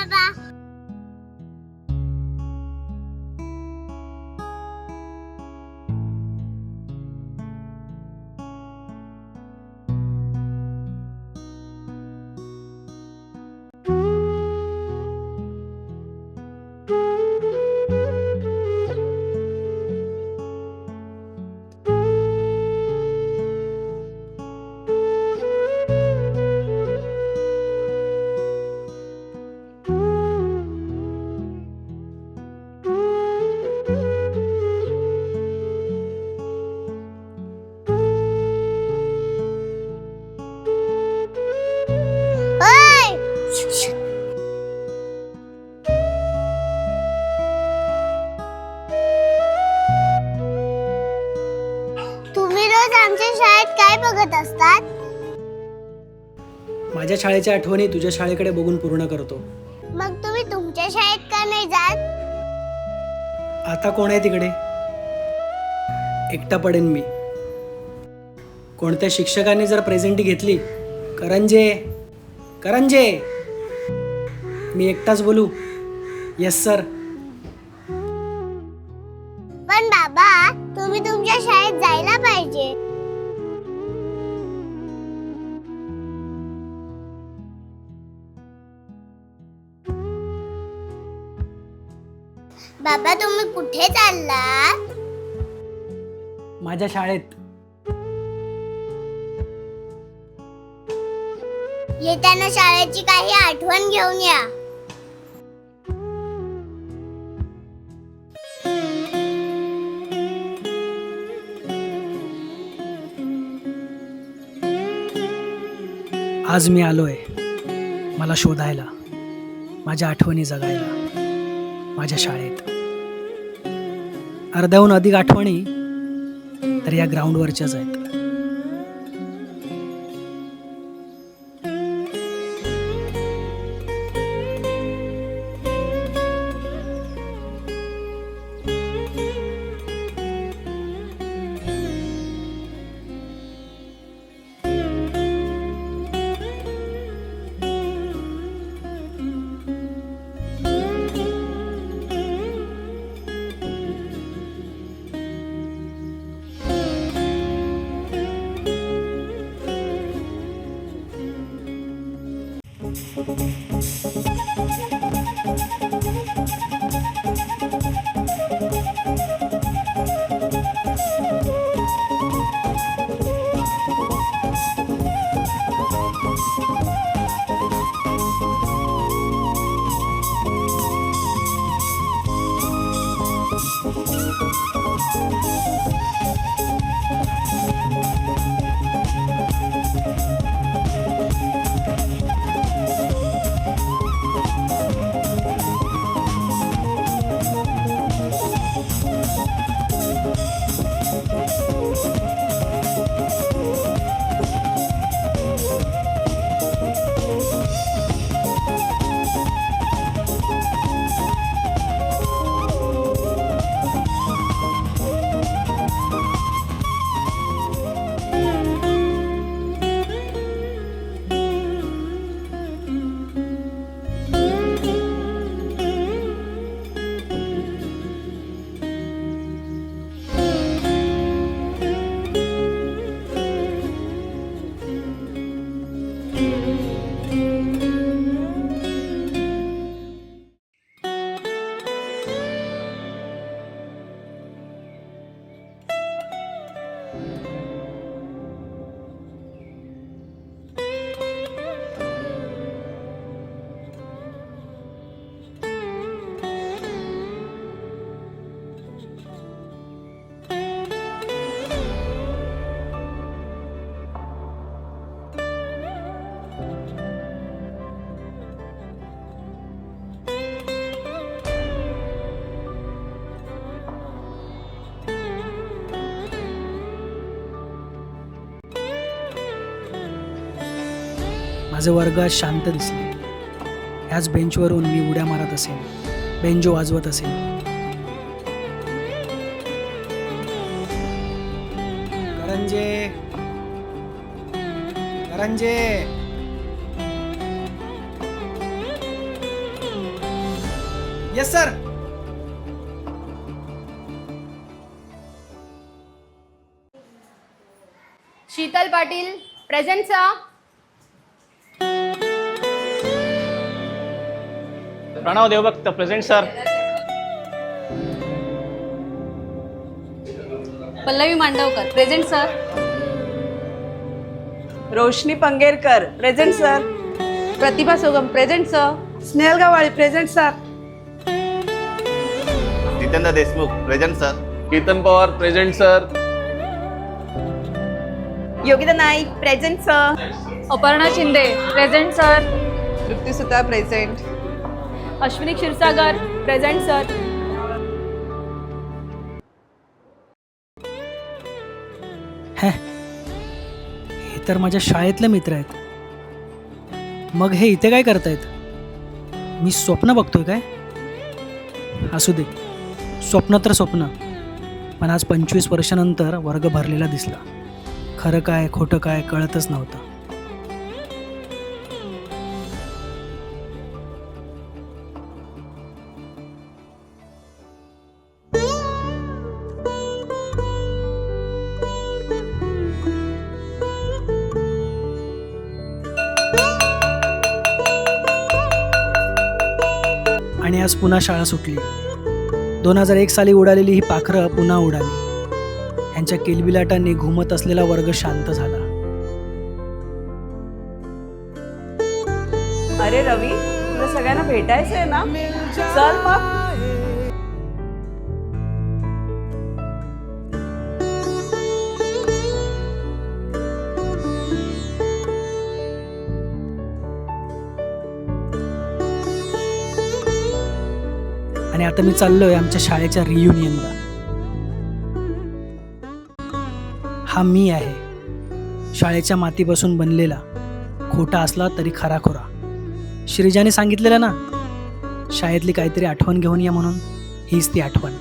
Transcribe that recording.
बाबा. तुम्ही रोज आमच्या शाळेत काय बघत असतात? माझ्या शाळेच्या आठवणी तुझ्या शाळेकडे बघून पूर्ण करतो. मग तुम्ही तुमच्या शाळेत का नाही जात? आता कोण आहे तिकडे? एकटा पडेन मी. कोणत्या शिक्षकांनी जर प्रेझेंटी घेतली, करंजे करंजे, मी एकटाच बोलू, येस सर. पण बाबा, तुम्ही तुमच्या शाळेत जायला पाहिजे. बाबा, तुम्ही कुठे चाललात? माझ्या शाळेत. येताना शाळेची काही आठवण घेऊन या. आज मी आलोय मला शोधायला, माझ्या आठवणी जगायला, माझ्या शाळेत. अर्ध्याहून अधिक आठवणी तर या ग्राउंडवरच्याच आहेत. माझे वर्ग आज शांत दिसले. ह्याच बेंचवरून मी उड्या मारत असेन, बेंजो वाजवत असेन. Karanje Karanje, yes sir. Sheetal Patil present sir. Pranav Devbhakt present sir. Pallavi Mandavkar present sir. Roshni Pangerkar present sir. Pratibha Sogam present sir. Snehal Gawali present sir. Jitendra Deshmukh present sir. Kirtan Pawar present sir. Yogita Naik present sir. Aparna Shinde present sir. Trupti Sutar present. Ashwini Kshirsagar present sir. हे तर माझ्या शाळेतले मित्र आहेत. मग हे इथे काय करतायत? मी स्वप्न बघतोय काय? असू दे, स्वप्न तर स्वप्न. पण आज 25 वर्षानंतर वर्ग भरलेला दिसला. खरं काय खोटं काय कळतच नव्हतं. आणि आज पुन्हा शाळा सुटली. 2001 साली उडालेली ही पाखरं पुन्हा उडाली. यांच्या किलबिलाटांनी घुमत असलेला वर्ग शांत झाला. अरे रवी, तुला सगळ्यांना भेटायचं आहे ना? चल मग. आणि आता मी चाललोय आमच्या शाळेच्या रियुनियनला. हा मी आहे, शाळेच्या मातीपासून बनलेला, खोटा असला तरी खराखोरा. श्रीजाने सांगितलेलं ना, शाळेतली काहीतरी आठवण घेऊन या म्हणून. हीच ती आठवण.